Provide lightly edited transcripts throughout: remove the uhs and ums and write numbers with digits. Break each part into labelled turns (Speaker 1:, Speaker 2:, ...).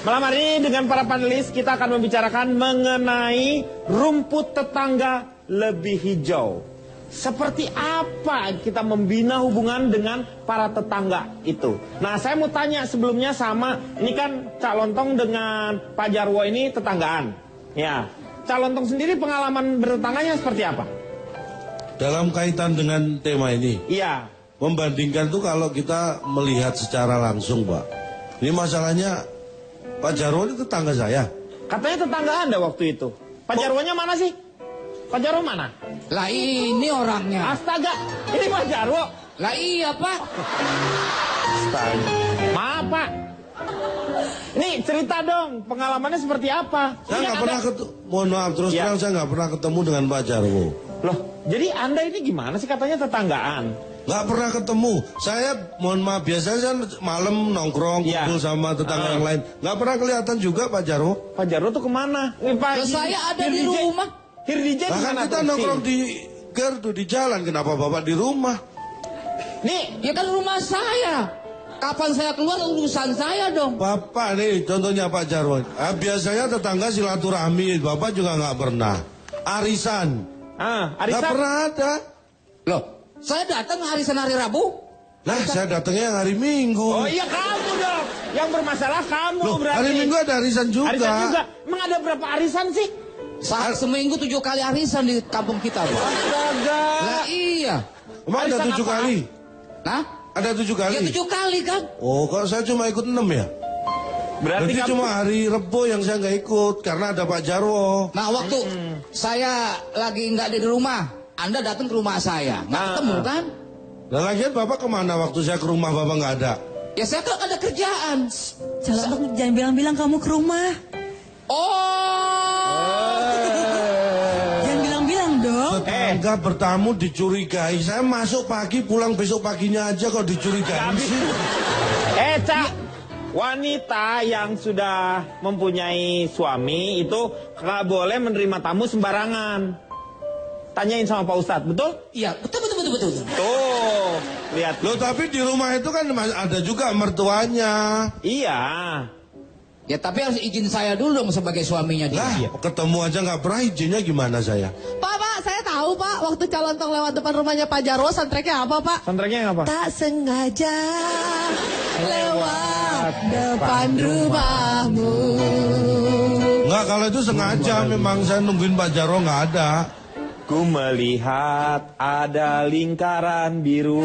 Speaker 1: Malam hari ini dengan para panelis kita akan membicarakan mengenai rumput tetangga lebih hijau. Seperti apa kita membina hubungan dengan para tetangga itu. Nah, saya mau tanya sebelumnya sama, ini kan Cak Lontong dengan Pak Jarwo ini tetanggaan. Ya, Cak Lontong sendiri pengalaman bertetangganya seperti apa?
Speaker 2: Dalam kaitan dengan tema ini,
Speaker 1: Iya.
Speaker 2: membandingkan tuh kalau kita melihat secara langsung, Pak. Ini masalahnya Pak Jarwo ini tetangga saya.
Speaker 1: Katanya tetangga Anda waktu itu. Pak Jarwonya mana sih? Pak Jarwo mana?
Speaker 3: Lah ini orangnya.
Speaker 1: Astaga, ini Pak Jarwo.
Speaker 3: Lah iya Pak.
Speaker 1: Astaga. Maaf Pak. Ini cerita dong, pengalamannya seperti apa?
Speaker 2: Saya
Speaker 1: Ini
Speaker 2: nggak
Speaker 1: ada-
Speaker 2: pernah mohon maaf terus
Speaker 1: Ya.
Speaker 2: terang saya nggak pernah ketemu dengan Pak Jarwo.
Speaker 1: Loh, jadi Anda ini gimana sih katanya tetanggaan?
Speaker 2: Nggak pernah ketemu. Saya mohon maaf biasanya saya malam nongkrong
Speaker 1: Ya.
Speaker 2: kumpul sama tetangga yang lain. Nggak pernah kelihatan juga Pak Jarwo.
Speaker 1: Pak Jarwo tuh kemana? Ini Pak
Speaker 3: Loh, saya ada di
Speaker 1: DJ.
Speaker 3: rumah.
Speaker 1: DJ di
Speaker 2: Bahkan
Speaker 1: mana
Speaker 2: kita
Speaker 1: tuh?
Speaker 2: nongkrong
Speaker 1: Sini.
Speaker 2: di gardu di jalan. Kenapa Bapak di rumah?
Speaker 1: Nih,
Speaker 3: Ya kan rumah saya. Kapan saya keluar urusan saya dong.
Speaker 2: Bapak nih contohnya Pak Jarwo. Biasanya tetangga silaturahmi. Bapak juga nggak pernah. Arisan. Nggak
Speaker 1: Arisan.
Speaker 2: pernah ada.
Speaker 3: Loh, saya datang arisan hari Rabu.
Speaker 2: Nah, saya datangnya yang hari Minggu.
Speaker 1: Oh iya kamu dong. Yang bermasalah kamu
Speaker 2: Loh,
Speaker 1: berarti.
Speaker 2: hari Minggu ada arisan juga.
Speaker 1: Arisan juga. Emang ada berapa arisan sih?
Speaker 3: Seminggu 7 kali arisan di kampung kita, Pak.
Speaker 1: Astaga.
Speaker 3: Lah iya.
Speaker 2: Emang ada
Speaker 1: Arisan
Speaker 2: 7
Speaker 1: apaan?
Speaker 2: kali?
Speaker 3: Nah,
Speaker 2: Ada 7 kali?
Speaker 3: ya 7 kali kan.
Speaker 2: Oh, kalau saya cuma ikut 6 ya?
Speaker 1: Berarti
Speaker 2: Berarti
Speaker 1: kamu
Speaker 2: cuma hari Rebo yang saya nggak ikut karena ada Pak Jarwo.
Speaker 3: Nah, waktu saya lagi nggak ada di rumah, Anda datang ke rumah saya. Nggak ketemu kan?
Speaker 2: Dan lagian Bapak kemana waktu saya ke rumah Bapak nggak ada?
Speaker 3: Ya saya kan ada kerjaan.
Speaker 4: Jangan bilang-bilang kamu ke rumah.
Speaker 3: Oh.
Speaker 4: Jangan bilang-bilang dong.
Speaker 2: Tetangga bertamu dicurigai. Saya masuk pagi pulang besok paginya aja kok dicurigai sih.
Speaker 1: Cak, wanita yang sudah mempunyai suami itu nggak boleh menerima tamu sembarangan. Tanyain sama Pak Ustadz, betul?
Speaker 3: Iya, betul.
Speaker 1: Tuh, lihat.
Speaker 2: Loh tapi di rumah itu kan ada juga mertuanya.
Speaker 1: Iya.
Speaker 3: Ya tapi harus izin saya dulu dong sebagai suaminya dia.
Speaker 2: Lah, ketemu aja nggak pernah izinnya gimana saya?
Speaker 5: Pak, saya tahu Pak, waktu calon tong lewat depan rumahnya Pak Jarwo, soundtracknya apa Pak?
Speaker 1: Soundtracknya yang apa?
Speaker 5: Tak sengaja lewat depan rumahmu.
Speaker 2: Nggak, kalau itu sengaja memang saya nungguin Pak Jarwo nggak ada.
Speaker 1: Ku melihat ada lingkaran biru.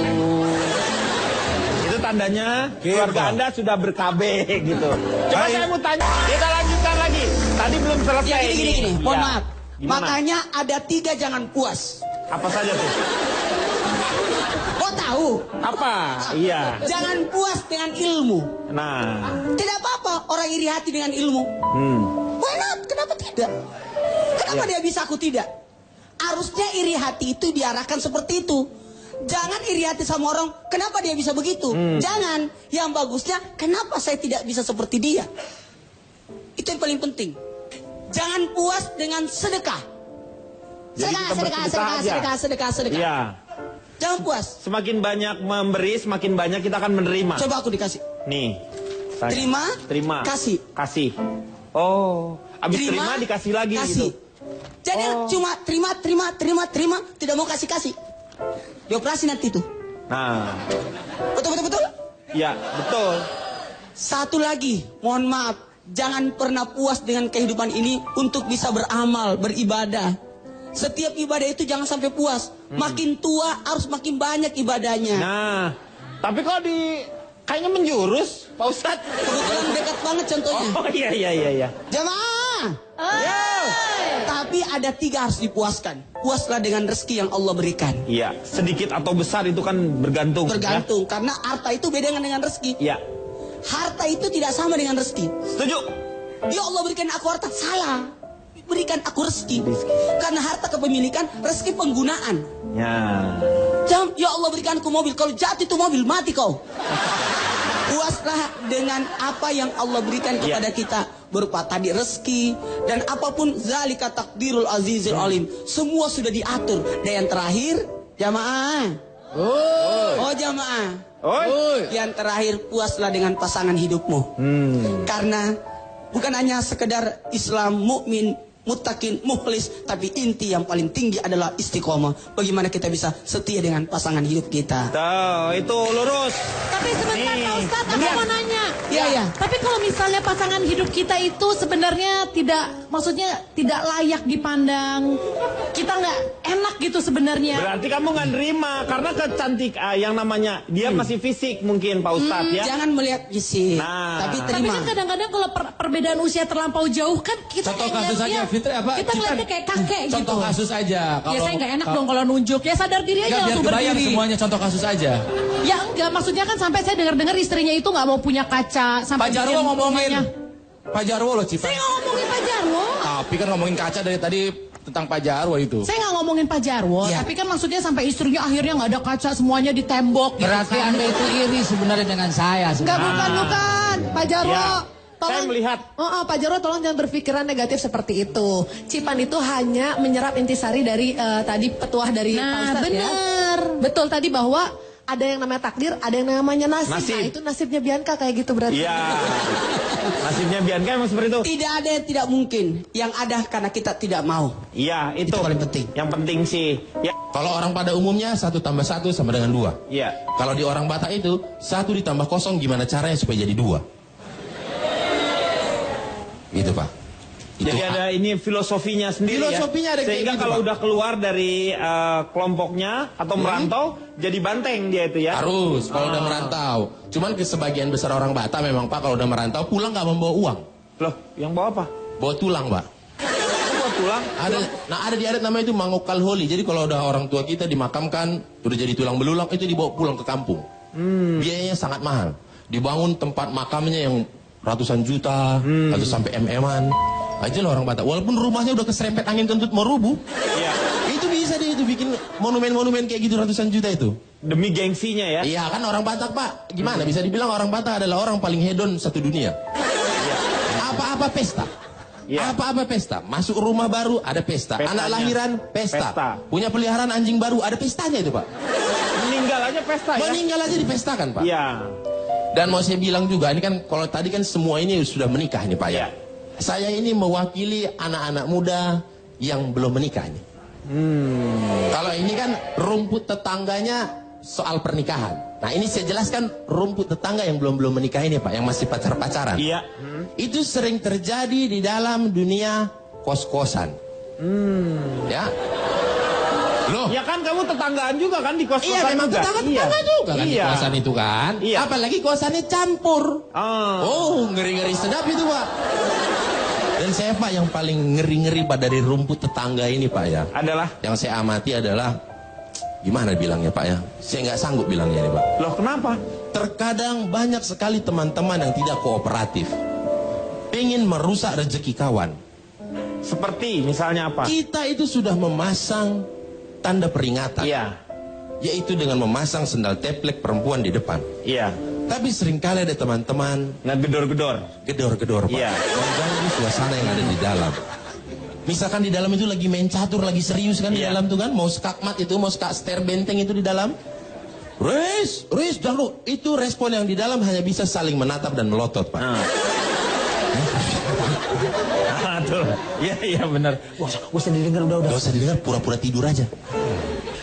Speaker 1: Itu tandanya keluarga
Speaker 2: Bang.
Speaker 1: Anda sudah ber-KB gitu. Coba
Speaker 2: Hai.
Speaker 1: saya mau tanya, kita lanjutkan lagi. Tadi belum selesai.
Speaker 5: Ya gini,
Speaker 1: ini.
Speaker 5: mohon
Speaker 1: Ya.
Speaker 5: maaf.
Speaker 1: Gimana?
Speaker 5: Makanya ada 3 jangan puas.
Speaker 1: Apa saja tuh?
Speaker 5: Kau tahu?
Speaker 1: Apa? Iya.
Speaker 5: Jangan puas dengan ilmu.
Speaker 1: Nah.
Speaker 5: Tidak apa-apa orang iri hati dengan ilmu. Why not? Kenapa tidak? Kenapa dia bisa aku tidak? Harusnya iri hati itu diarahkan seperti itu. Jangan iri hati sama orang, kenapa dia bisa begitu? Jangan. Yang bagusnya, kenapa saya tidak bisa seperti dia? Itu yang paling penting. Jangan puas dengan sedekah.
Speaker 1: Jadi kita bersedekah aja.
Speaker 5: Sedekah.
Speaker 1: Iya.
Speaker 5: Jangan puas.
Speaker 1: Semakin banyak memberi, semakin banyak kita akan menerima.
Speaker 5: Coba aku dikasih.
Speaker 1: Nih. Saya.
Speaker 5: Terima, kasih.
Speaker 1: Kasih. Oh, abis terima dikasih lagi
Speaker 5: kasih.
Speaker 1: gitu.
Speaker 5: Jadi cuma terima, tidak mau kasih. Dioperasi nanti tuh.
Speaker 1: Nah.
Speaker 5: Betul.
Speaker 1: Iya, betul.
Speaker 5: Satu lagi, mohon maaf, jangan pernah puas dengan kehidupan ini untuk bisa beramal, beribadah. Setiap ibadah itu jangan sampai puas. Makin tua harus makin banyak ibadahnya.
Speaker 1: Nah, tapi kok kayaknya menjurus, Pak Ustadz.
Speaker 5: Kebetulan dekat banget contohnya.
Speaker 1: Oh iya.
Speaker 5: Jamaah.
Speaker 1: Yo.
Speaker 5: Tapi ada 3 harus dipuaskan. Puaslah dengan rezeki yang Allah berikan.
Speaker 1: Iya, sedikit atau besar itu kan bergantung.
Speaker 5: Bergantung, karena harta itu beda dengan rezeki.
Speaker 1: Ya.
Speaker 5: Harta itu tidak sama dengan rezeki.
Speaker 1: Setuju.
Speaker 5: Ya Allah berikan aku harta, salah. Berikan aku rezeki. Karena harta kepemilikan, rezeki penggunaan.
Speaker 1: Ya.
Speaker 5: Ya Allah berikan aku mobil, kalau jatuh itu mobil, mati kau. Puaslah dengan apa yang Allah berikan kepada kita, berupa tadi rezeki dan apapun, zalika takdirul azizul alim. Semua sudah diatur. Dan yang terakhir, jamaah. Oh jamaah.
Speaker 1: Oi.
Speaker 5: Yang terakhir, puaslah dengan pasangan hidupmu. Karena bukan hanya sekedar Islam, mukmin, muttaqin, mukhlis, tapi inti yang paling tinggi adalah istiqomah. Bagaimana kita bisa setia dengan pasangan hidup kita.
Speaker 1: Tuh, itu lurus.
Speaker 4: Tapi sebentar
Speaker 1: Nih,
Speaker 4: Pak Ustadz, aku
Speaker 1: benar.
Speaker 4: mau nanya.
Speaker 5: Iya, iya.
Speaker 4: Tapi kalau misalnya pasangan hidup kita itu sebenarnya maksudnya tidak layak dipandang, kita nggak enak gitu sebenarnya.
Speaker 1: Berarti kamu nggak nerima karena yang namanya dia masih fisik mungkin Pak Ustadz ya.
Speaker 5: Jangan melihat fisik,
Speaker 1: Nah.
Speaker 5: tapi
Speaker 4: Tapi
Speaker 5: terima.
Speaker 4: kan kadang-kadang kalau perbedaan usia terlampau jauh kan kita
Speaker 6: Contoh
Speaker 4: kayak
Speaker 6: kasus
Speaker 4: ngeliatnya-
Speaker 6: aja, Fitri, apa?
Speaker 4: Kita ngeliatnya kayak kakek gitu.
Speaker 6: Contoh kasus aja.
Speaker 4: Ya saya nggak enak dong kalau nunjuk. Ya sadar diri aja
Speaker 6: Enggak, biar
Speaker 4: langsung
Speaker 6: kebayang
Speaker 4: berdiri.
Speaker 6: semuanya, contoh kasus aja.
Speaker 4: Ya enggak, maksudnya kan sampai saya dengar-dengar istrinya itu nggak mau punya kaca sampai
Speaker 6: Pak Jarwo
Speaker 4: bikin
Speaker 6: ngomongin.
Speaker 4: rumahnya.
Speaker 6: Pak Jarwo loh, Cipa.
Speaker 4: Saya nggak ngomongin Pak Jarwo.
Speaker 6: Tapi kan ngomongin kaca dari tadi tentang Pak Jarwo itu.
Speaker 4: Saya nggak ngomongin Pak Jarwo,
Speaker 3: Iya.
Speaker 4: tapi kan maksudnya sampai istrinya akhirnya nggak ada kaca, semuanya di tembok.
Speaker 3: Berarti
Speaker 4: gitu kan.
Speaker 3: Anda itu iri sebenarnya dengan saya.
Speaker 4: Enggak,
Speaker 3: sebenarnya.
Speaker 4: bukan. Pak Jarwo.
Speaker 1: Ya, saya melihat.
Speaker 7: Pak Jarwo tolong jangan berpikiran negatif seperti itu. Cipan itu hanya menyerap intisari dari tadi petuah dari Pak
Speaker 4: Nah,
Speaker 7: Ustadz ya.
Speaker 4: bener.
Speaker 7: Betul tadi bahwa ada yang namanya takdir, ada yang namanya nasib.
Speaker 1: Nasib.
Speaker 7: Nah, itu nasibnya Bianca kayak gitu berarti.
Speaker 1: Iya. Nasibnya Bianca emang seperti itu.
Speaker 5: Tidak ada yang tidak mungkin. Yang ada karena kita tidak mau.
Speaker 1: Iya, itu.
Speaker 5: Itu paling penting.
Speaker 1: Yang penting sih. Ya.
Speaker 6: Kalau orang pada umumnya 1 tambah 1 sama dengan 2.
Speaker 1: Iya.
Speaker 6: Kalau di orang Batak itu 1 ditambah 0 gimana caranya supaya jadi 2? Gitu Pak. Itu
Speaker 1: Jadi ada ini filosofinya sendiri
Speaker 6: Filosofinya
Speaker 1: ya.
Speaker 6: ada kayak
Speaker 1: Sehingga
Speaker 6: gitu,
Speaker 1: kalau
Speaker 6: Pak.
Speaker 1: udah keluar dari kelompoknya atau merantau jadi banteng dia itu ya.
Speaker 6: harus kalau udah merantau. Cuman ke sebagian besar orang Batak memang Pak kalau udah merantau pulang nggak membawa uang,
Speaker 1: Loh, yang bawa apa?
Speaker 6: bawa tulang Pak.
Speaker 1: Bawa tulang.
Speaker 6: Ada di adat namanya itu mangokal holi. Jadi kalau udah orang tua kita dimakamkan udah jadi tulang belulang itu dibawa pulang ke kampung. Biayanya sangat mahal. Dibangun tempat makamnya yang ratusan juta atau sampai MM-an. Aja lah orang Batak. Walaupun rumahnya udah keserempet angin kentut mau rubuh.
Speaker 1: Iya.
Speaker 6: Itu bisa dia itu bikin monumen-monumen kayak gitu ratusan juta itu.
Speaker 1: Demi gengsinya ya.
Speaker 6: Iya kan orang Batak Pak. Gimana bisa dibilang orang Batak adalah orang paling hedon satu dunia. Apa-apa pesta.
Speaker 1: Iya.
Speaker 6: Apa-apa pesta. Masuk rumah baru ada pesta.
Speaker 1: Pestanya.
Speaker 6: Anak lahiran pesta.
Speaker 1: Pesta.
Speaker 6: Punya peliharaan anjing baru ada pestanya itu Pak.
Speaker 1: Meninggal aja pesta ya.
Speaker 6: Meninggal aja dipestakan Pak.
Speaker 1: Iya.
Speaker 6: Dan mau saya bilang juga ini kan kalau tadi kan semua ini sudah menikah nih Pak ya.
Speaker 1: Iya.
Speaker 6: Saya ini mewakili anak-anak muda yang belum menikah nih. Kalau ini kan rumput tetangganya soal pernikahan. Nah ini saya jelaskan rumput tetangga yang belum menikah ini Pak, yang masih pacaran.
Speaker 1: Iya.
Speaker 6: Itu sering terjadi di dalam dunia kos-kosan. Ya. Loh.
Speaker 1: Ya kan kamu tetanggaan juga kan di kos-kosan
Speaker 6: Iya memang
Speaker 1: juga.
Speaker 6: tetangga juga kan di
Speaker 1: Iya.
Speaker 6: kosan itu kan.
Speaker 1: Iya.
Speaker 6: Apalagi kosannya campur.
Speaker 1: Ah.
Speaker 6: Oh ngeri-ngeri sedap itu Pak. Dan saya Pak yang paling ngeri-ngeri Pak dari rumput tetangga ini Pak ya.
Speaker 1: Adalah.
Speaker 6: Yang saya amati adalah gimana bilangnya Pak ya. Saya nggak sanggup bilangnya nih Pak.
Speaker 1: Loh kenapa?
Speaker 6: Terkadang banyak sekali teman-teman yang tidak kooperatif. Pengen merusak rezeki kawan.
Speaker 1: Seperti misalnya apa?
Speaker 6: Kita itu sudah memasang tanda peringatan.
Speaker 1: Iya.
Speaker 6: Yaitu dengan memasang sendal teplek perempuan di depan.
Speaker 1: Iya.
Speaker 6: Tapi seringkali ada teman-teman
Speaker 1: Ngegedor-gedor.
Speaker 6: gedor-gedor Pak.
Speaker 1: Iya.
Speaker 6: Mengganggu suasana yang ada di dalam. Misalkan di dalam itu lagi main catur, lagi serius kan di
Speaker 1: Iya.
Speaker 6: dalam tuh kan. Mau skakmat itu, mau ster benteng itu di dalam. Riz, dahulu. Itu respon yang di dalam hanya bisa saling menatap dan melotot Pak.
Speaker 1: Ah, tuh. Iya benar. Wah, usah didengar udah.
Speaker 6: Gak usah didengar, pura-pura tidur aja.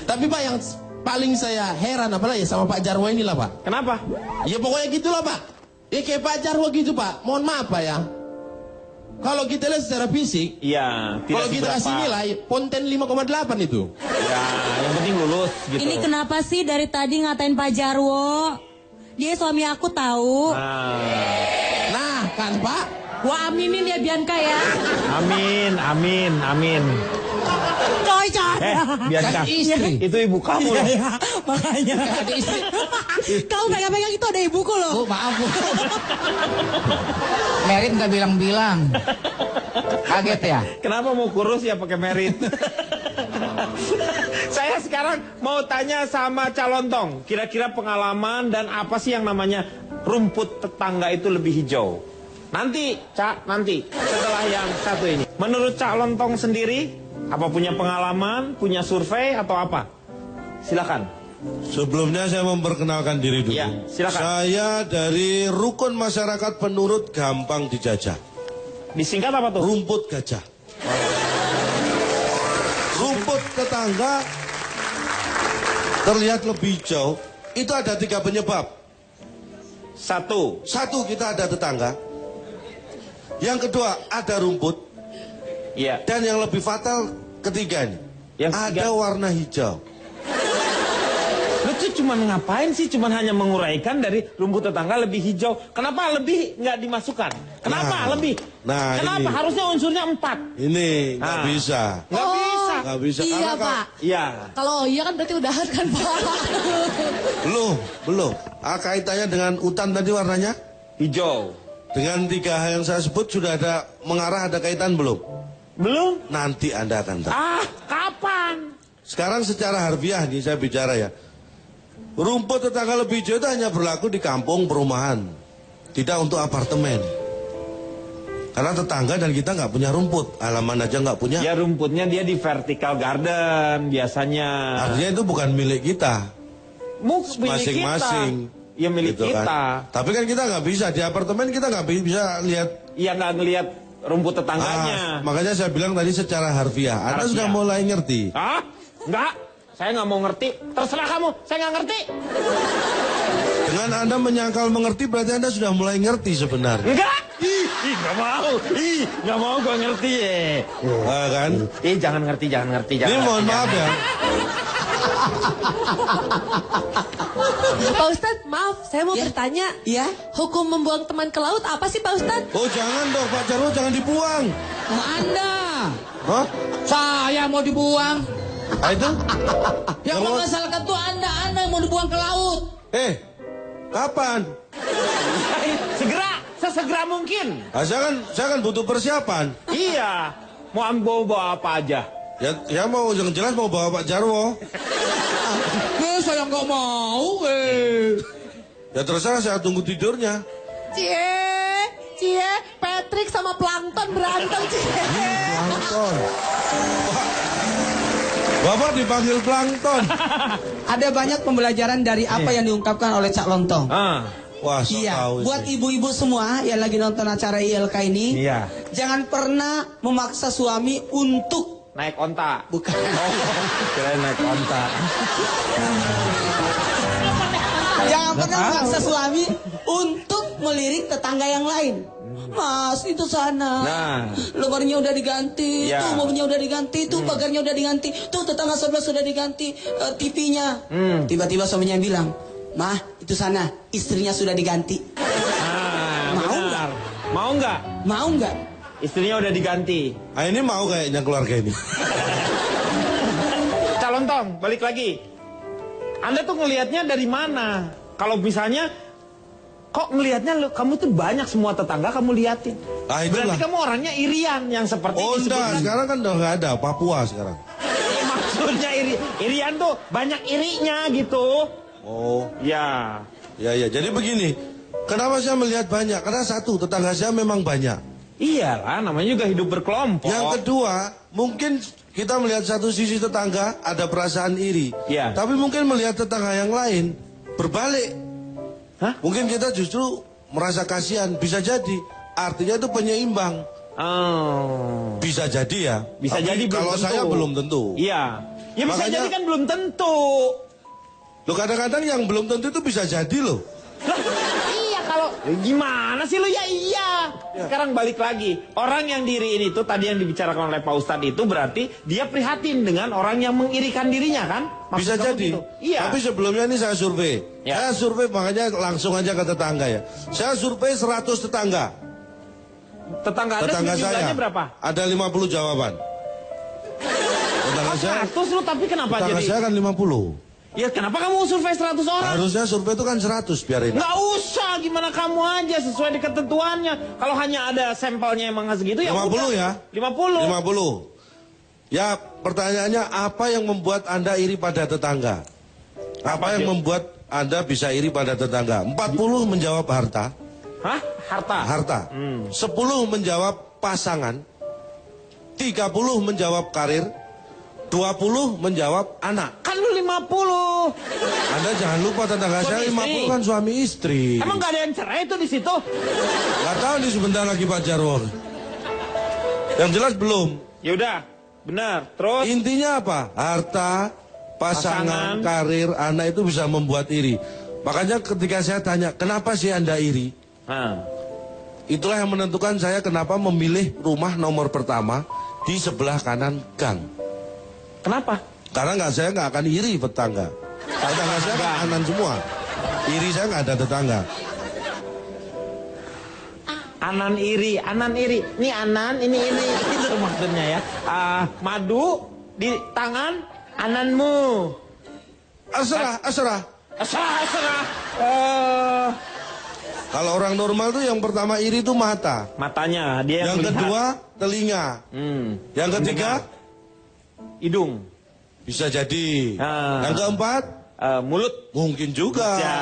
Speaker 6: Tapi Pak yang paling saya heran apalagi ya sama Pak Jarwo inilah Pak.
Speaker 1: Kenapa?
Speaker 6: Ya pokoknya gitulah Pak. Ya kayak Pak Jarwo gitu Pak. Mohon maaf Pak ya. Kalau kita lihat secara fisik,
Speaker 1: Iya. tidak
Speaker 6: kalau kita
Speaker 1: seberapa.
Speaker 6: kasih nilai, ponten 5,8 itu.
Speaker 1: Ya, yang penting lulus gitu.
Speaker 4: Ini kenapa sih dari tadi ngatain Pak Jarwo? Dia suami aku tahu.
Speaker 6: Nah kan Pak.
Speaker 4: Wah aminin ya Bianca ya.
Speaker 1: Amin.
Speaker 4: Coy.
Speaker 1: Bianca.
Speaker 6: Kan istri.
Speaker 1: Itu ibu kamu loh.
Speaker 4: Iya, makanya.
Speaker 6: Ada istri.
Speaker 4: Kau pegang-pegang itu ada ibuku loh.
Speaker 3: Bu, maaf Bu. Merit nggak bilang-bilang. Kaget ya?
Speaker 1: Kenapa mau kurus ya pakai merit? Saya sekarang mau tanya sama calon tong. Kira-kira pengalaman dan apa sih yang namanya rumput tetangga itu lebih hijau? Nanti, Cak, nanti. Setelah yang satu ini. Menurut Cak Lontong sendiri, apa punya pengalaman, punya survei atau apa? Silakan.
Speaker 2: Sebelumnya saya memperkenalkan diri dulu.
Speaker 1: Iya, silakan.
Speaker 2: Saya dari rukun masyarakat penurut gampang dijajah.
Speaker 1: Disingkat apa tuh?
Speaker 2: Rumput gajah. Rumput tetangga terlihat lebih hijau. Itu ada 3 penyebab.
Speaker 1: Satu.
Speaker 2: Kita ada tetangga. Yang kedua, ada rumput.
Speaker 1: Iya.
Speaker 2: Dan yang lebih fatal ketiga nih.
Speaker 1: Yang
Speaker 2: ada warna hijau.
Speaker 1: Lu tuh cuman ngapain sih? Cuman hanya menguraikan dari rumput tetangga lebih hijau. Kenapa lebih nggak dimasukkan? Kenapa lebih? Kenapa?
Speaker 2: ini.
Speaker 1: Harusnya unsurnya 4.
Speaker 2: Ini nggak bisa.
Speaker 1: Nggak bisa.
Speaker 2: Nggak bisa.
Speaker 7: Iya,
Speaker 2: Karena
Speaker 7: Pak.
Speaker 1: Iya.
Speaker 7: Kalau iya kan berarti udahan kan, Pak.
Speaker 2: Belum. Kaitannya dengan hutan tadi warnanya?
Speaker 1: Hijau.
Speaker 2: Dengan 3 hal yang saya sebut sudah ada ada kaitan belum?
Speaker 1: Belum?
Speaker 2: Nanti Anda akan tahu.
Speaker 1: Kapan?
Speaker 2: Sekarang secara harfiah nih saya bicara ya. Rumput tetangga lebih hijau itu hanya berlaku di kampung perumahan. Tidak untuk apartemen. Karena tetangga dan kita nggak punya rumput. Halaman aja nggak punya.
Speaker 1: Ya rumputnya dia di vertical garden biasanya.
Speaker 2: Artinya itu bukan milik kita.
Speaker 1: Masing-masing. Ya milik
Speaker 2: Gitu
Speaker 1: kita.
Speaker 2: kan. Tapi kan kita nggak bisa. Di apartemen kita nggak bisa lihat.
Speaker 1: Iya nggak ngelihat rumput tetangganya.
Speaker 2: Makanya saya bilang tadi secara harfiah. Anda sudah mulai ngerti.
Speaker 1: Hah? Enggak. Saya nggak mau ngerti. Terserah kamu. Saya nggak ngerti.
Speaker 2: Dengan Anda menyangkal mengerti berarti Anda sudah mulai ngerti sebenarnya.
Speaker 1: Enggak. Nggak mau. Nggak mau gue ngerti ya.
Speaker 2: Kan?
Speaker 1: Jangan ngerti.
Speaker 2: Ini mohon maaf ya.
Speaker 7: Pak Ustadz, maaf, saya mau bertanya.
Speaker 5: Iya?
Speaker 7: Hukum membuang teman ke laut apa sih, Pak Ustadz?
Speaker 2: Oh jangan dong Pak Jarwo, jangan dibuang.
Speaker 3: Oh, Anda.
Speaker 2: Hah?
Speaker 3: Saya mau dibuang.
Speaker 2: Itu?
Speaker 3: Yang mengasalkan tuh Anda yang mau dibuang ke laut.
Speaker 2: Kapan?
Speaker 1: Sesegera mungkin.
Speaker 2: Saya kan butuh persiapan.
Speaker 1: Iya. Mau bawa apa aja.
Speaker 2: Ya mau yang jelas mau bawa Pak Jarwo.
Speaker 3: Saya nggak mau.
Speaker 2: Ya terserah, saya tunggu tidurnya.
Speaker 7: Cie, Patrick sama Plankton berantem, Cie.
Speaker 2: Plankton. Bapak dipanggil Plankton.
Speaker 5: Ada banyak pembelajaran dari apa yang diungkapkan oleh Cak Lontong.
Speaker 2: Wah, so
Speaker 5: Iya,
Speaker 2: tahu
Speaker 5: buat
Speaker 2: sih.
Speaker 5: ibu-ibu semua yang lagi nonton acara ILK ini,
Speaker 1: Iya.
Speaker 5: jangan pernah memaksa suami untuk
Speaker 1: Naik onta.
Speaker 5: bukan.
Speaker 1: Kirain naik onta.
Speaker 5: Jangan pernah memaksa suami untuk melirik tetangga yang lain. Mas, itu sana.
Speaker 1: Nah.
Speaker 5: Lemarinya udah diganti,
Speaker 1: Ya.
Speaker 5: tuh mobilnya udah diganti, tuh pagarnya udah diganti, tuh tetangga sebelah sudah diganti, TV-nya. Tiba-tiba suaminya bilang, "Mah, itu sana, istrinya sudah diganti." Mau
Speaker 1: Benar. Mau nggak?
Speaker 5: Mau nggak?
Speaker 1: Istrinya udah diganti.
Speaker 2: Ini mau kayaknya keluarga ini.
Speaker 1: Calon Tong, balik lagi. Anda tuh ngelihatnya dari mana? Kalau misalnya, kok ngelihatnya kamu tuh banyak semua tetangga kamu liatin.
Speaker 2: Itulah.
Speaker 1: Berarti kamu orangnya irian yang seperti
Speaker 2: Oh enggak,
Speaker 1: disebutkan.
Speaker 2: sekarang kan udah nggak ada Papua sekarang.
Speaker 1: Maksudnya irian tuh banyak irinya gitu.
Speaker 2: Oh,
Speaker 1: Ya.
Speaker 2: ya. Jadi begini, kenapa saya melihat banyak? Karena satu, tetangga saya memang banyak.
Speaker 1: Iyalah, namanya juga hidup berkelompok.
Speaker 2: Yang kedua, mungkin kita melihat satu sisi tetangga ada perasaan iri.
Speaker 1: Iya.
Speaker 2: Tapi mungkin melihat tetangga yang lain berbalik.
Speaker 1: Hah?
Speaker 2: Mungkin kita justru merasa kasihan, bisa jadi. Artinya itu penyeimbang.
Speaker 1: Oh.
Speaker 2: Bisa jadi ya.
Speaker 1: Bisa
Speaker 2: Tapi
Speaker 1: jadi belum
Speaker 2: kalau
Speaker 1: tentu.
Speaker 2: saya belum tentu.
Speaker 1: Iya. Ya bisa
Speaker 2: Makanya-
Speaker 1: jadi kan belum tentu.
Speaker 2: Loh kadang-kadang yang belum tentu itu bisa jadi loh.
Speaker 1: Lah, iya kalau gimana sih lu ya iya. Sekarang balik lagi. Orang yang diriin itu tadi yang dibicarakan oleh Pak Ustadz itu berarti dia prihatin dengan orang yang mengirikan dirinya kan? Maksud
Speaker 2: Bisa
Speaker 1: kamu
Speaker 2: jadi.
Speaker 1: gitu? Iya.
Speaker 2: Tapi sebelumnya ini saya survei.
Speaker 1: Ya.
Speaker 2: Saya survei makanya langsung aja ke tetangga ya. Saya survei 100 tetangga.
Speaker 1: tetangga Anda
Speaker 2: Tetangga saya.
Speaker 1: jumlahnya berapa?
Speaker 2: Ada 50 jawaban. Tetangga saya,
Speaker 1: 100 lu tapi kenapa
Speaker 2: tetangga
Speaker 1: jadi?
Speaker 2: saya kan 50.
Speaker 1: Ya kenapa kamu survei 100 orang?
Speaker 2: Harusnya survei itu kan 100 biar ini.
Speaker 1: Nggak usah, gimana kamu aja sesuai dengan ketentuannya. Kalau hanya ada sampelnya emang segitu ya
Speaker 2: 50
Speaker 1: udah.
Speaker 2: ya?
Speaker 1: 50.
Speaker 2: 50. Ya, pertanyaannya apa yang membuat Anda iri pada tetangga? Apa yang membuat Anda bisa iri pada tetangga? 40 menjawab harta.
Speaker 1: Hah? Harta?
Speaker 2: Harta. 10 menjawab pasangan. 30 menjawab karir. 20 menjawab anak.
Speaker 1: Kan lu 50.
Speaker 2: Anda jangan lupa tetangga
Speaker 1: Suami
Speaker 2: saya
Speaker 1: istri.
Speaker 2: 50 kan suami istri.
Speaker 1: Emang gak ada yang cerai itu di situ?
Speaker 2: Gak tahu nih sebentar lagi Pak Jarwo. Yang jelas belum.
Speaker 1: Ya udah, benar. Terus
Speaker 2: Intinya apa? Harta, pasangan, karir, anak itu bisa membuat iri. Makanya ketika saya tanya, kenapa sih Anda iri?
Speaker 1: nah,
Speaker 2: Itulah yang menentukan saya kenapa memilih rumah nomor pertama di sebelah kanan gang.
Speaker 1: kenapa?
Speaker 2: Karena saya nggak akan iri tetangga. Tetangga saya kan kanan semua. Iri saya nggak ada tetangga.
Speaker 1: Anan iri. Ini anan, ini itu maksudnya ya. Madu di tangan ananmu.
Speaker 2: Asrah.
Speaker 1: Serah.
Speaker 2: Kalau orang normal tuh yang pertama iri itu mata.
Speaker 1: Matanya dia yang
Speaker 2: Yang
Speaker 1: melihat.
Speaker 2: kedua telinga. Yang ketiga
Speaker 1: Hidung.
Speaker 2: bisa jadi.
Speaker 1: Ah.
Speaker 2: Yang keempat
Speaker 1: Mulut.
Speaker 2: mungkin juga.
Speaker 1: Ya.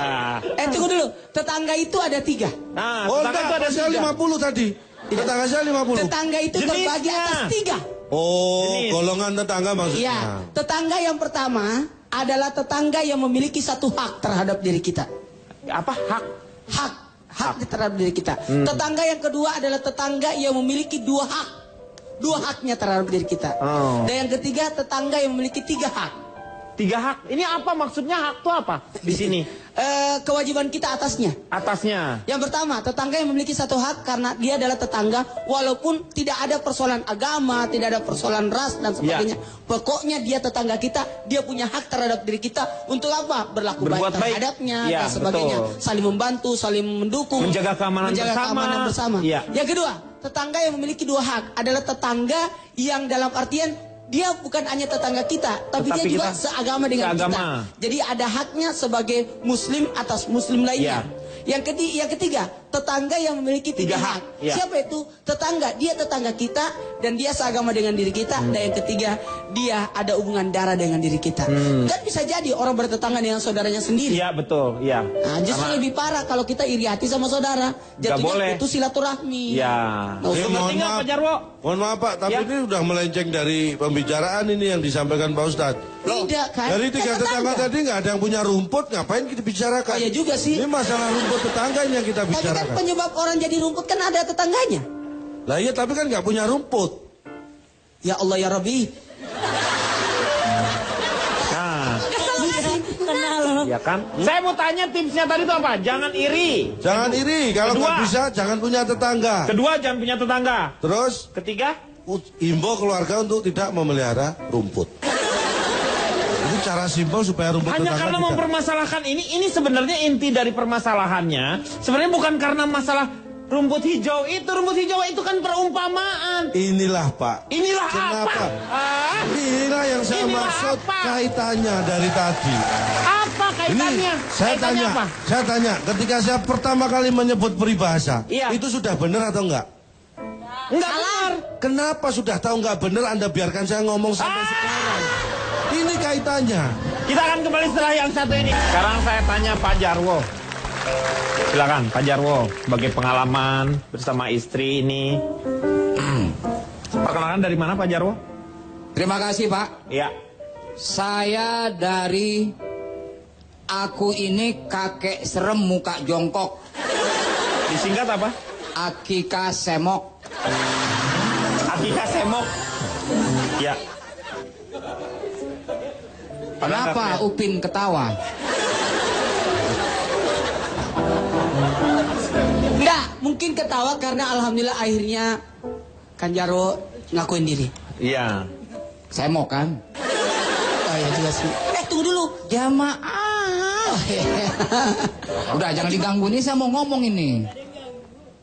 Speaker 5: Tunggu dulu. Tetangga itu ada 3.
Speaker 1: Nah,
Speaker 2: Oh
Speaker 1: tetangga
Speaker 2: enggak,
Speaker 1: itu ada
Speaker 2: saya
Speaker 1: 3.
Speaker 2: 50 tadi. Tetangga saya 50.
Speaker 5: Tetangga itu
Speaker 1: Jenisnya.
Speaker 5: terbagi atas 3.
Speaker 2: Oh,
Speaker 1: Jenis.
Speaker 2: golongan tetangga maksudnya.
Speaker 5: Iya. Tetangga yang pertama adalah tetangga yang memiliki satu hak terhadap diri kita.
Speaker 1: Apa?
Speaker 5: Hak terhadap diri kita. Tetangga yang kedua adalah tetangga yang memiliki 2 hak. 2 haknya terhadap diri kita.
Speaker 1: Oh.
Speaker 5: Dan yang ketiga tetangga yang memiliki 3 hak.
Speaker 1: 3 hak. Ini apa maksudnya hak itu apa? Di sini.
Speaker 5: Kewajiban kita atasnya.
Speaker 1: Atasnya.
Speaker 5: Yang pertama, tetangga yang memiliki satu hak karena dia adalah tetangga walaupun tidak ada persoalan agama, tidak ada persoalan ras dan sebagainya. Pokoknya dia tetangga kita, dia punya hak terhadap diri kita untuk apa? Berlaku
Speaker 1: Berbuat
Speaker 5: baik
Speaker 1: baik.
Speaker 5: terhadapnya
Speaker 1: Ya,
Speaker 5: dan sebagainya.
Speaker 1: betul.
Speaker 5: Saling membantu, saling mendukung,
Speaker 1: Menjaga keamanan bersama. Ya.
Speaker 5: Yang kedua, tetangga yang memiliki 2 hak adalah tetangga yang dalam artian dia bukan hanya tetangga kita, tapi dia juga
Speaker 1: kita
Speaker 5: seagama dengan
Speaker 1: seagama.
Speaker 5: kita. Jadi ada haknya sebagai muslim atas muslim lainnya. Yang ketiga, tetangga yang memiliki 3 hak.
Speaker 1: Ya.
Speaker 5: Siapa itu? Tetangga. Dia tetangga kita dan dia seagama dengan diri kita. Dan yang ketiga, dia ada hubungan darah dengan diri kita. Kan bisa jadi orang bertetangga dengan saudaranya sendiri.
Speaker 1: Iya, betul. Iya.
Speaker 5: Nah, justru lebih parah kalau kita iri hati sama saudara.
Speaker 1: Nggak boleh.
Speaker 5: Jatuhnya putus silaturahmi.
Speaker 1: Ya.
Speaker 5: Nggak usah.
Speaker 1: Ngerti nggak, Pak Jarwo?
Speaker 2: Mohon maaf Pak, tapi
Speaker 1: Ya.
Speaker 2: ini udah melenceng dari pembicaraan ini yang disampaikan Pak Ustadz.
Speaker 5: Tidak kan?
Speaker 2: Dari 3
Speaker 5: Kan
Speaker 2: tetangga tadi nggak ada yang punya rumput, ngapain kita bicarakan?
Speaker 5: Oh, iya juga sih.
Speaker 2: Ini masalah rumput tetangga ini yang kita
Speaker 5: Tapi kan
Speaker 2: bicarakan.
Speaker 5: penyebab orang jadi rumput kan ada tetangganya.
Speaker 2: Lah iya, tapi kan nggak punya rumput.
Speaker 5: Ya Allah ya Rabbi.
Speaker 1: Nah, ya kan? Saya mau tanya tipsnya tadi itu apa? Jangan iri.
Speaker 2: Jangan iri, kalau
Speaker 1: Kedua.
Speaker 2: nggak bisa jangan punya tetangga.
Speaker 1: Kedua, jangan punya tetangga.
Speaker 2: Terus
Speaker 1: Ketiga,
Speaker 2: himbau keluarga untuk tidak memelihara rumput. Itu cara simpel supaya rumput
Speaker 1: hanya
Speaker 2: tetangga
Speaker 1: karena
Speaker 2: tidak.
Speaker 1: mempermasalahkan ini sebenarnya inti dari permasalahannya. Sebenarnya bukan karena masalah rumput hijau itu kan perumpamaan.
Speaker 2: Inilah Pak.
Speaker 1: Inilah
Speaker 2: Kenapa?
Speaker 1: apa?
Speaker 2: Inilah yang saya
Speaker 1: Inilah
Speaker 2: maksud
Speaker 1: apa?
Speaker 2: kaitannya dari tadi.
Speaker 1: Apa kaitannya?
Speaker 2: Saya
Speaker 1: Kaitannya
Speaker 2: tanya,
Speaker 1: apa?
Speaker 2: ketika saya pertama kali menyebut peribahasa,
Speaker 1: Iya.
Speaker 2: itu sudah benar atau enggak?
Speaker 1: Enggak benar.
Speaker 2: Kenapa sudah tahu enggak benar Anda biarkan saya ngomong sampai sekarang? Ini kaitannya.
Speaker 1: Kita akan kembali setelah yang satu ini. Sekarang saya tanya Pak Jarwo. Silakan Pak Jarwo, sebagai pengalaman bersama istri ini. Perkenalkan dari mana Pak Jarwo?
Speaker 3: Terima kasih Pak.
Speaker 1: Iya.
Speaker 3: Saya dari aku ini kakek serem muka jongkok.
Speaker 1: Disingkat apa?
Speaker 3: Akika semok.
Speaker 1: Akika Semok. Iya.
Speaker 3: Kenapa Upin ketawa?
Speaker 5: Enggak, mungkin ketawa karena alhamdulillah akhirnya Kan Jarwo ngakuin diri.
Speaker 1: Iya.
Speaker 3: Semok kan?
Speaker 5: Oh iya juga sih. Tunggu dulu.
Speaker 3: Jamaah. Udah jangan diganggu, ini saya mau ngomong ini.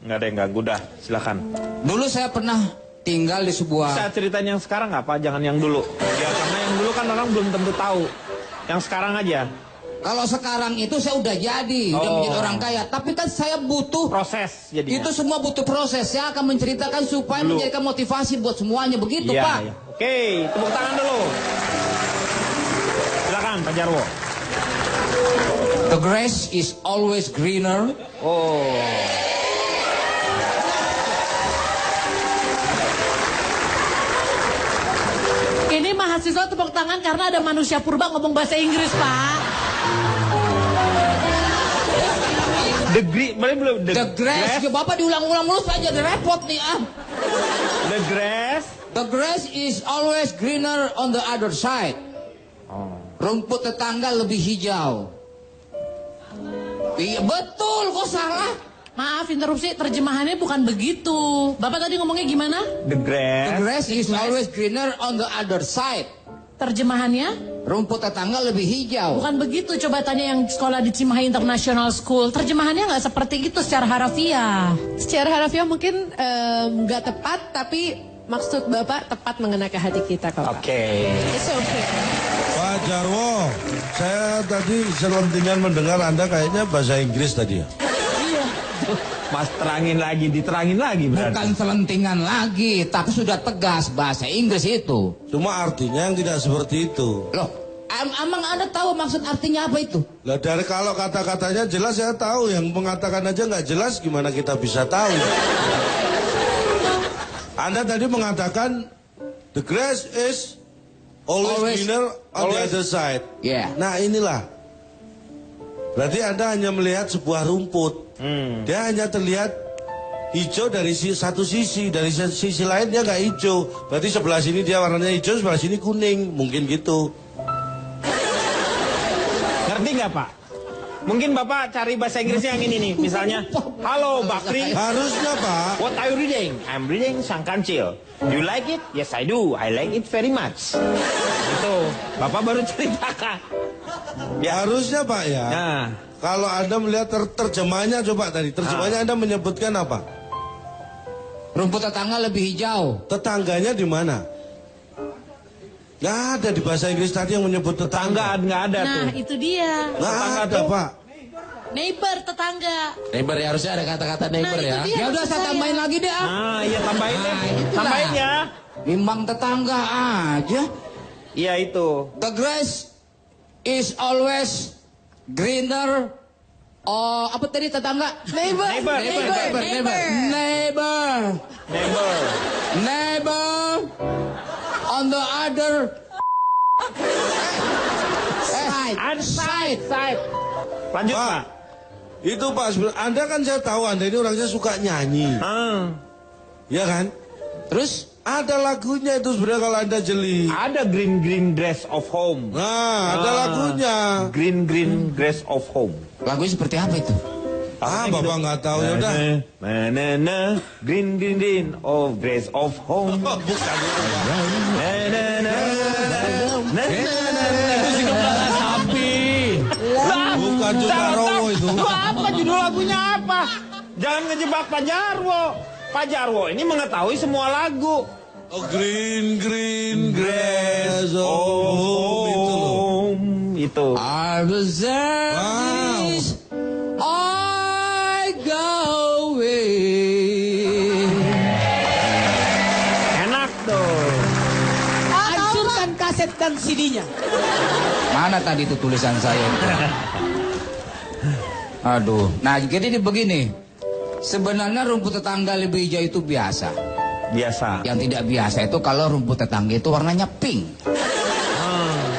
Speaker 1: Nggak ada yang ganggu, dah. Silakan.
Speaker 3: Dulu saya pernah tinggal di sebuah...
Speaker 1: Bisa ceritain yang sekarang nggak Pak? Jangan yang dulu. Ya karena yang dulu kan orang belum tentu tahu. Yang sekarang aja.
Speaker 3: Kalau sekarang itu saya udah jadi, udah menjadi orang kaya. Tapi kan saya butuh
Speaker 1: Proses jadinya.
Speaker 3: itu semua butuh proses. Saya akan menceritakan supaya
Speaker 1: Dulu.
Speaker 3: menjadikan motivasi buat semuanya. Begitu
Speaker 1: Iya,
Speaker 3: Pak.
Speaker 1: iya. Oke, tepuk tangan dulu. Silakan Pak Jarwo.
Speaker 3: The grass is always greener.
Speaker 1: Oh.
Speaker 4: Ini mahasiswa tepuk tangan karena ada manusia purba ngomong bahasa Inggris, Pak.
Speaker 1: Belum
Speaker 3: The grass. Ya, Bapak diulang-ulang mulu saya jadi repot nih ah. The grass is always greener on the other side. Rumput tetangga lebih hijau. Iya betul, kok salah?
Speaker 4: Maaf interupsi, terjemahannya bukan begitu. Bapak tadi ngomongnya gimana?
Speaker 3: The grass is always greener on the other side.
Speaker 4: Terjemahannya?
Speaker 3: Rumput tetangga lebih hijau.
Speaker 4: Bukan begitu, coba tanya yang sekolah di Cimahi International School. Terjemahannya nggak seperti itu secara harafiah.
Speaker 7: Secara harafiah mungkin nggak tepat, tapi maksud Bapak tepat mengena ke hati kita kok.
Speaker 1: Oke.
Speaker 7: It's okay.
Speaker 2: Pak Jarwo, saya tadi selentingan mendengar Anda kayaknya bahasa Inggris tadi ya.
Speaker 1: Mas diterangin lagi berarti.
Speaker 3: Bukan selentingan lagi, tapi sudah tegas bahasa Inggris itu.
Speaker 2: Cuma artinya yang tidak seperti itu.
Speaker 3: Loh, emang Anda tahu maksud artinya apa itu?
Speaker 2: Lah dari kalau kata-katanya jelas saya tahu, yang mengatakan aja nggak jelas gimana kita bisa tahu? Anda tadi mengatakan the grass is always greener on the other side.
Speaker 3: Yeah.
Speaker 2: Nah inilah. Berarti Anda hanya melihat sebuah rumput. Dia hanya terlihat hijau dari satu sisi, dari sisi lain dia nggak hijau. Berarti sebelah sini dia warnanya hijau, sebelah sini kuning, mungkin gitu.
Speaker 1: Ngerti nggak Pak? Mungkin Bapak cari bahasa Inggrisnya yang ini nih. Misalnya, halo Bakri.
Speaker 2: Harusnya Pak.
Speaker 1: What are you reading? I'm reading Sang Kancil. You like it? Yes I do. I like it very much. Itu Bapak baru ceritakan.
Speaker 2: Ya. Harusnya Pak ya.
Speaker 1: Nah.
Speaker 2: Kalau Anda melihat terjemahnya coba tadi. Terjemahnya Anda menyebutkan apa?
Speaker 3: Rumput tetangga lebih hijau.
Speaker 2: Tetangganya di mana? Nggak ada di bahasa Inggris tadi yang menyebut tetangga.
Speaker 1: Nggak ada tuh.
Speaker 4: Nah, itu dia.
Speaker 2: Nggak ada Pak.
Speaker 4: Neighbor, tetangga.
Speaker 6: Neighbor ya, harusnya ada kata-kata neighbor
Speaker 4: Nah, itu
Speaker 6: ya.
Speaker 4: dia.
Speaker 3: Ya udah saya tambahin lagi deh.
Speaker 1: Nah, iya tambahin deh.
Speaker 3: itulah.
Speaker 1: Tambahin ya.
Speaker 3: Bimbang tetangga aja.
Speaker 1: Iya itu.
Speaker 3: The grass is always greener. Oh, apa tadi tetangga?
Speaker 4: Neighbor.
Speaker 3: Neighbor. On the other
Speaker 1: Side. Lanjut
Speaker 2: Pak.
Speaker 1: Pak.
Speaker 2: Itu Pak, Anda kan saya tahu Anda ini orangnya suka nyanyi. Ya kan?
Speaker 3: Terus
Speaker 2: Ada lagunya itu sebenarnya kalau Anda jeli.
Speaker 1: Ada green dress of home.
Speaker 2: Nah, ada lagunya.
Speaker 1: Green dress of home.
Speaker 3: lagunya seperti apa itu?
Speaker 2: Bapak nggak tahu ya udah.
Speaker 1: Nah, green of dress of home.
Speaker 2: Bukan. Bukan Juntarowo itu.
Speaker 1: Apa judul lagunya apa? Jangan ngejebak Pak Jarwo. Pak Jarwo ini mengetahui semua lagu.
Speaker 2: Oh, green grass of home itu loh.
Speaker 1: Itu.
Speaker 3: I was there.
Speaker 2: Wow.
Speaker 3: I go away.
Speaker 1: Enak tuh.
Speaker 5: Hancurkan kaset dan CD-nya.
Speaker 3: Mana tadi itu tulisan saya? Aduh. Nah, jadi begini. Sebenarnya rumput tetangga lebih hijau itu biasa.
Speaker 1: Biasa.
Speaker 3: Yang tidak biasa itu kalau rumput tetangga itu warnanya pink.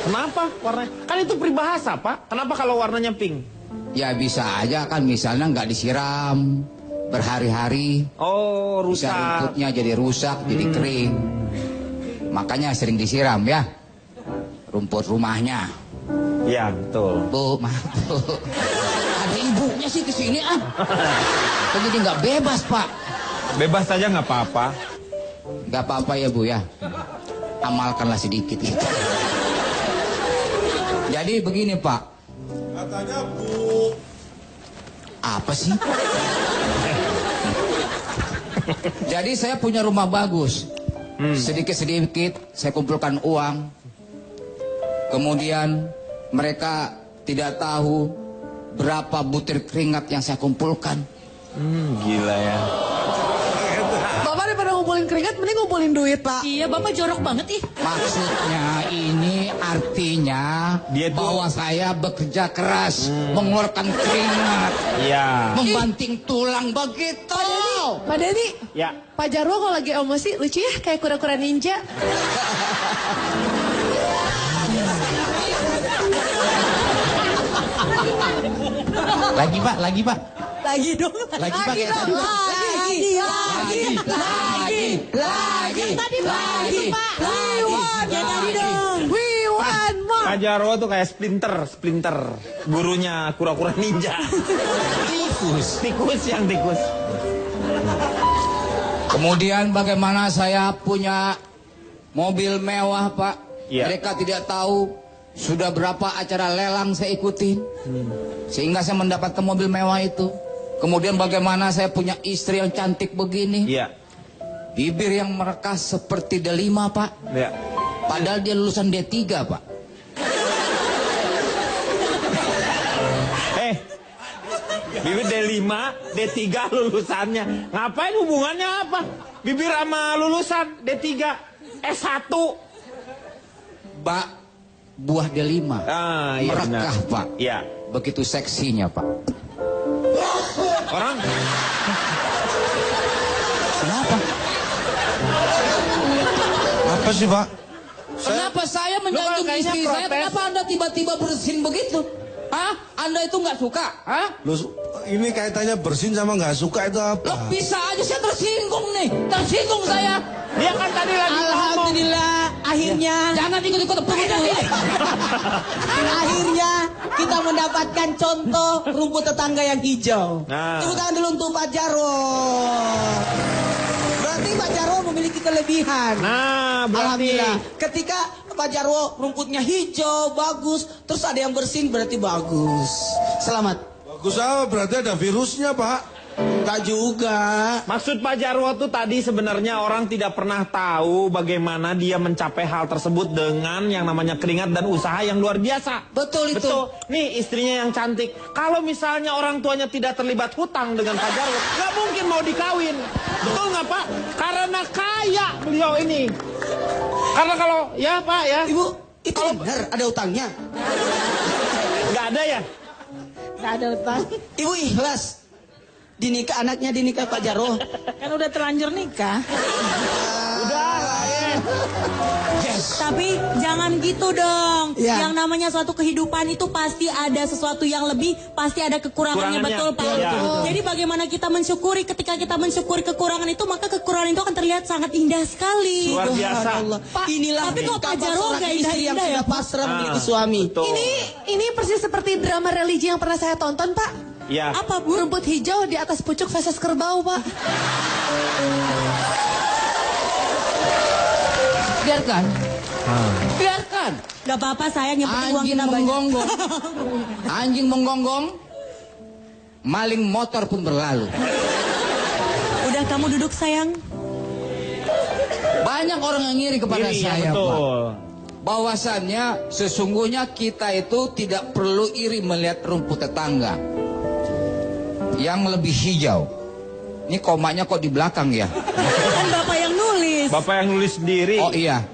Speaker 1: Kenapa warnanya? Kan itu peribahasa, Pak. Kenapa kalau warnanya pink?
Speaker 3: Ya bisa aja kan misalnya nggak disiram berhari-hari.
Speaker 1: Oh,
Speaker 3: Bisa
Speaker 1: rusak.
Speaker 3: rumputnya jadi rusak, jadi kering. Makanya sering disiram ya. Rumput rumahnya.
Speaker 1: Ya, betul.
Speaker 3: Bu, maaf bu. Ada ibunya sih kesini ah. Jadi nggak bebas pak.
Speaker 1: Bebas saja nggak apa-apa.
Speaker 3: Nggak apa-apa ya bu ya. Amalkanlah sedikit gitu. Jadi begini pak.
Speaker 2: Katanya Bu.
Speaker 3: Apa sih? Jadi saya punya rumah bagus. Sedikit-sedikit saya kumpulkan uang. Kemudian mereka tidak tahu berapa butir keringat yang saya kumpulkan.
Speaker 1: Gila ya.
Speaker 7: Bapak daripada ngumpulin keringat, mending ngumpulin duit, Pak.
Speaker 4: Iya, Bapak jorok banget ih.
Speaker 3: Maksudnya ini artinya
Speaker 1: Dia tuh-
Speaker 3: bahwa saya bekerja keras, mengeluarkan keringat,
Speaker 1: Iya.
Speaker 3: membanting tulang begitu.
Speaker 7: Pak Denny,
Speaker 1: Ya.
Speaker 7: Pak Jarwo kalau lagi emosi lucu ya, kayak kura-kura ninja.
Speaker 3: Lagi pak.
Speaker 5: Lagi dong.
Speaker 3: Lagi pak.
Speaker 5: Lagi.
Speaker 4: Tadi lagi, Pak.
Speaker 5: Wiwan, ya tadi dong.
Speaker 7: Wiwan, Mak.
Speaker 1: Pak Jarwo tuh kayak Splinter. Gurunya kura-kura ninja. Tikus yang tikus.
Speaker 3: Kemudian bagaimana saya punya mobil mewah, Pak.
Speaker 1: Iya.
Speaker 3: Mereka tidak tahu sudah berapa acara lelang saya ikutin. Sehingga saya mendapatkan mobil mewah itu. Kemudian bagaimana saya punya istri yang cantik begini.
Speaker 1: Iya.
Speaker 3: Bibir yang merekah seperti delima, Pak.
Speaker 1: Iya.
Speaker 3: Padahal dia lulusan D3, Pak.
Speaker 1: Bibir D5, D3 lulusannya. Ngapain hubungannya apa? Bibir sama lulusan D3, S1.
Speaker 3: Pak, buah delima.
Speaker 1: Ah, iya
Speaker 3: merekah,
Speaker 1: benar.
Speaker 3: Pak.
Speaker 1: Iya.
Speaker 3: Begitu seksinya, Pak.
Speaker 1: Orang
Speaker 3: Kenapa?
Speaker 2: Apa sih, Pak?
Speaker 3: Kenapa saya menyanjung
Speaker 1: kayaknya
Speaker 3: istri saya?
Speaker 1: protes.
Speaker 3: Kenapa Anda tiba-tiba bersin begitu? Hah? Anda itu nggak suka? Hah?
Speaker 2: Loh, ini kaitannya bersin sama nggak suka itu
Speaker 3: Loh,
Speaker 2: apa?
Speaker 3: bisa aja saya tersinggung nih. Tersinggung saya.
Speaker 1: dia kan tadi lagi ngomong.
Speaker 5: Alhamdulillah, akhirnya
Speaker 3: Jangan ikut-ikut begitu.
Speaker 5: akhirnya kita mendapatkan contoh rumput tetangga yang hijau.
Speaker 1: Nah.
Speaker 5: Tepuk tangan dulu untuk Pak Jarwo. Berarti Pak Jarwo memiliki kelebihan.
Speaker 1: Nah, berarti
Speaker 5: Alhamdulillah. Ketika Pak Jarwo rumputnya hijau, bagus, terus ada yang bersin berarti bagus. Selamat.
Speaker 2: Bagus apa? Berarti ada virusnya, Pak.
Speaker 5: Enggak juga.
Speaker 1: maksud Pak Jarwo tuh tadi sebenarnya orang tidak pernah tahu bagaimana dia mencapai hal tersebut dengan yang namanya keringat dan usaha yang luar biasa.
Speaker 3: Betul itu.
Speaker 1: Betul. Nih istrinya yang cantik. Kalau misalnya orang tuanya tidak terlibat hutang dengan Pak Jarwo, nggak mungkin mau dikawin. Betul nggak Pak? Karena kaya beliau ini. Karena kalau ya Pak ya,
Speaker 5: Ibu, itu benar ada utangnya.
Speaker 1: nggak ada ya.
Speaker 4: Nggak ada utang.
Speaker 5: Ibu ikhlas. Dinikah anaknya dinikah Pak Jarwo.
Speaker 4: Kan udah terlanjur nikah.
Speaker 1: Udah lah ya.
Speaker 8: Tapi jangan gitu dong.
Speaker 5: Ya.
Speaker 8: Yang namanya suatu kehidupan itu pasti ada sesuatu yang lebih, pasti ada kekurangannya,
Speaker 1: Kekurangannya.
Speaker 8: betul Pak.
Speaker 1: Iya, betul.
Speaker 8: Jadi bagaimana kita mensyukuri, ketika kita mensyukuri kekurangan itu, maka kekurangan itu akan terlihat sangat indah sekali.
Speaker 1: Luar biasa.
Speaker 5: Subhanallah. Inilah
Speaker 8: tapi kok Pak
Speaker 5: kabar
Speaker 8: Jarwo
Speaker 5: seorang
Speaker 8: nggak
Speaker 5: istri yang
Speaker 8: indah-indah ya,
Speaker 5: sudah
Speaker 8: Pak?
Speaker 5: pasrah memiliki suami.
Speaker 1: Betul.
Speaker 7: Ini persis seperti drama religi yang pernah saya tonton, Pak.
Speaker 1: Ya.
Speaker 8: Apa Bu?
Speaker 7: Rumput hijau di atas pucuk feses kerbau, Pak.
Speaker 3: Biarkan. Biarkan.
Speaker 8: Gak apa-apa sayang, yang penting uang
Speaker 3: Anjing
Speaker 8: kita banyak.
Speaker 3: menggonggong. Anjing menggonggong. Maling motor pun berlalu.
Speaker 8: Udah kamu duduk sayang.
Speaker 3: Banyak orang yang ngiri kepada
Speaker 1: Iri, ya,
Speaker 3: saya, Pak.
Speaker 1: betul.
Speaker 3: Bahwasannya sesungguhnya kita itu tidak perlu iri melihat rumput tetangga yang lebih hijau. Ini komanya kok di belakang ya?
Speaker 8: Kan Bapak yang nulis.
Speaker 1: Bapak yang nulis sendiri.
Speaker 3: Oh iya.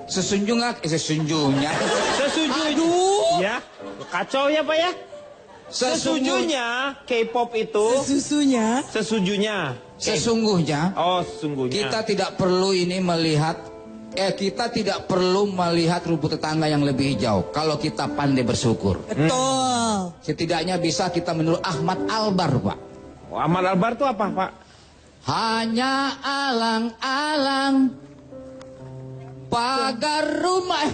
Speaker 3: Sesungguhnya.
Speaker 1: Sesujunya. Ya. Kacau ya Pak ya. Sesujunya K-pop itu.
Speaker 8: Susunya.
Speaker 1: Sesujunya.
Speaker 3: Sesungguhnya
Speaker 1: Oh, sesungguhnya.
Speaker 3: kita tidak perlu ini melihat. Kita tidak perlu melihat rumput tetangga yang lebih hijau. Kalau kita pandai bersyukur.
Speaker 8: Betul.
Speaker 3: Setidaknya bisa kita meniru Ahmad Albar, Pak.
Speaker 1: Oh, Ahmad Albar itu apa Pak?
Speaker 3: Hanya alang-alang pagar rumah.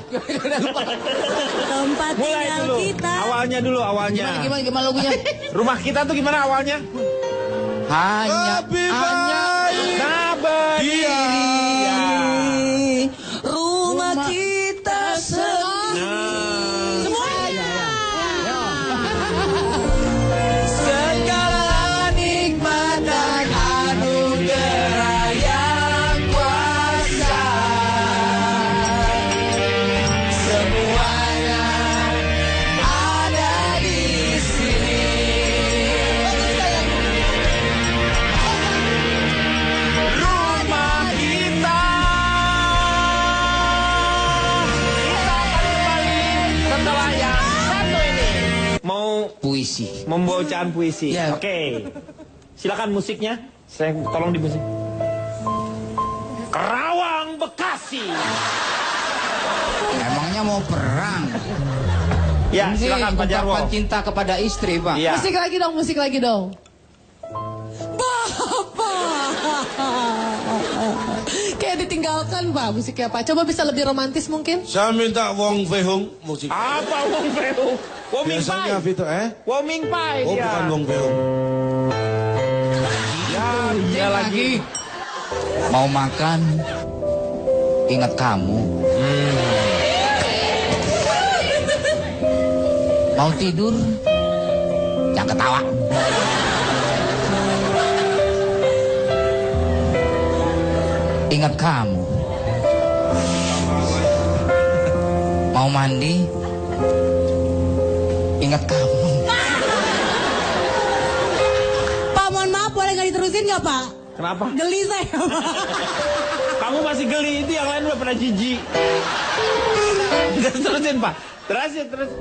Speaker 8: Tempat
Speaker 1: Mulai
Speaker 8: tinggal
Speaker 1: dulu.
Speaker 8: kita.
Speaker 1: Awalnya dulu awalnya.
Speaker 3: Gimana lagunya?
Speaker 1: Rumah kita tuh gimana awalnya?
Speaker 3: Hanya
Speaker 2: Lebih baik.
Speaker 1: Nah, berdiri. Ya.
Speaker 5: Rumah kita sendiri.
Speaker 1: Nah.
Speaker 5: Semuanya. Segala nikmat dan anugerah yang kuasa. Semuanya ada di sini.
Speaker 1: Rumah kita. Kita paling-paling setelah yang satu ini. Mau
Speaker 3: Puisi.
Speaker 1: membacakan puisi.
Speaker 5: Ya.
Speaker 1: Oke. Silakan musiknya. Saya tolong di musik. Kerawang Bekasi.
Speaker 3: Emangnya mau perang?
Speaker 1: Ya,
Speaker 3: Ini
Speaker 1: silakan Pak Jarwo.
Speaker 3: ungkapan cinta kepada istri, Pak.
Speaker 1: Iya.
Speaker 7: Musik lagi dong, musik lagi dong.
Speaker 8: Bapak.
Speaker 7: ditinggalkan Pak musiknya Pak. Coba bisa lebih romantis mungkin?
Speaker 2: Saya minta Wong Fei-hung musik.
Speaker 1: Apa Wong Fei-hung? Woming
Speaker 2: Biasanya
Speaker 1: Pai.
Speaker 2: Vito,
Speaker 1: Woming Pai
Speaker 2: Oh,
Speaker 1: dia.
Speaker 2: bukan Wong Fei-hung.
Speaker 1: Ya, dia lagi.
Speaker 3: Mau makan, ingat kamu. Mau tidur, jangan ketawa. Ingat kamu. Mau mandi, ingat kamu.
Speaker 8: Pak, mohon maaf, boleh nggak diterusin nggak Pak?
Speaker 1: Kenapa?
Speaker 8: Geli saya Pak.
Speaker 1: Kamu masih geli, itu yang lain udah pada jijik. Terusin Pak.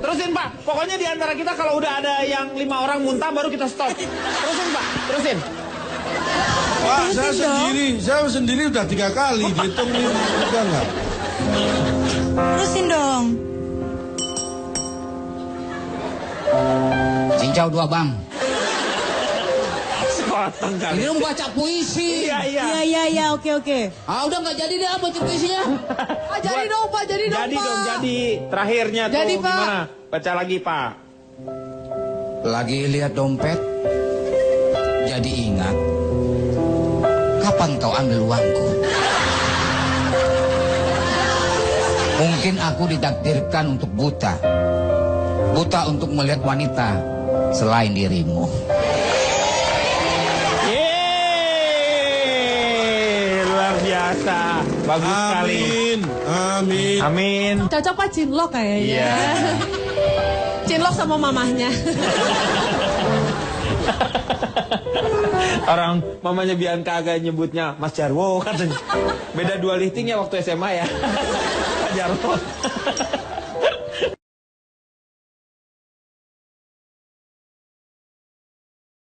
Speaker 1: Terusin Pak. Pokoknya di antara kita kalau udah ada yang 5 orang muntah baru kita stop. Terusin Pak. Terusin.
Speaker 2: Pak, saya sendiri udah 3 kali dihitung nih, udah nggak?
Speaker 8: Terusin dong.
Speaker 3: Cincau 2 bang.
Speaker 1: Sekotong kali.
Speaker 3: Ini dong baca puisi.
Speaker 1: Iya.
Speaker 8: Iya, oke.
Speaker 3: Ah udah nggak jadi deh baca puisinya.
Speaker 7: Jadi dong Pak, jadi dong
Speaker 1: Jadi
Speaker 7: Pak.
Speaker 1: dong, jadi. Terakhirnya tuh
Speaker 7: Jadi, Pak.
Speaker 1: gimana? Baca lagi Pak.
Speaker 3: Lagi lihat dompet, jadi ingat. Kapan kau ambil uangku? Mungkin aku ditakdirkan untuk buta. Buta untuk melihat wanita selain dirimu.
Speaker 1: Yeay, luar biasa. Bagus sekali.
Speaker 2: Amin.
Speaker 1: Amin.
Speaker 7: Cocok Pak Cinlok kayaknya.
Speaker 1: Iya.
Speaker 7: Cinlok sama mamahnya.
Speaker 1: Orang mamanya Bianca agak nyebutnya Mas Jarwo katanya. Beda 2 lifting ya waktu SMA ya. Mas Jarwo.